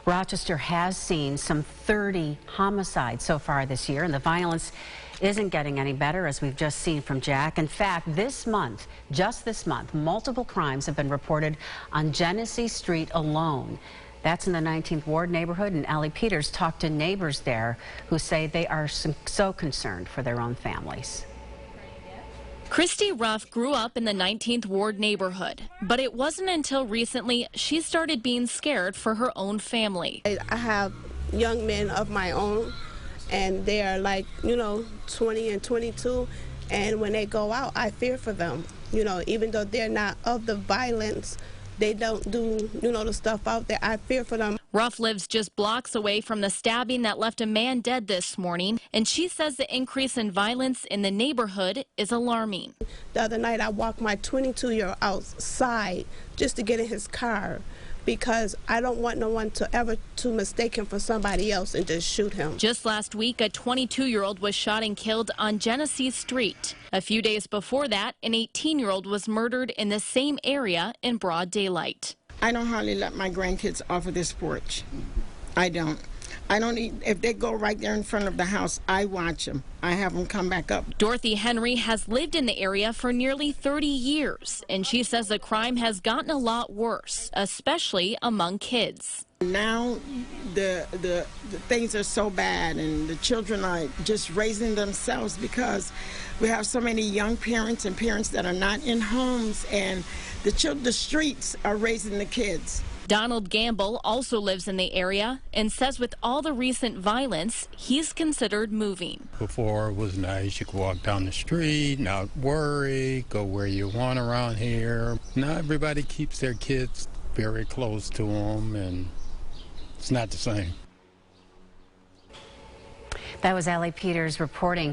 Rochester has seen some 30 homicides so far this year, and the violence isn't getting any better, as we've just seen from Jack. In fact, this month, just this month, multiple crimes have been reported on Genesee Street alone. That's in the 19th Ward neighborhood, and Allie Peters talked to neighbors there who say they are so concerned for their own families. Christy Ruff grew up in the 19th Ward neighborhood, but it wasn't until recently she started being scared for her own family. I have young men of my own, and they are like, 20 and 22, and when they go out, I fear for them. Even though they're not of the violence, they don't do, the stuff out there. I fear for them. Ruff lives just blocks away from the stabbing that left a man dead this morning, and she says the increase in violence in the neighborhood is alarming. The other night, I walked my 22-year-old outside just to get in his car because I don't want no one to mistake him for somebody else and just shoot him. Just last week, a 22-year-old was shot and killed on Genesee Street. A few days before that, an 18-year-old was murdered in the same area in broad daylight. I don't hardly let my grandkids off of this porch. I don't. If they go right there in front of the house, I watch them. I have them come back up. Dorothy Henry has lived in the area for nearly 30 years, and she says the crime has gotten a lot worse, especially among kids. Now the things are so bad, and the children are just raising themselves because we have so many young parents and parents that are not in homes, and the streets are raising the kids. Donald Gamble also lives in the area and says with all the recent violence, he's considered moving. Before it was nice. You could walk down the street, not worry, go where you want around here. Now everybody keeps their kids very close to them, and it's not the same. That was Allie Peters reporting.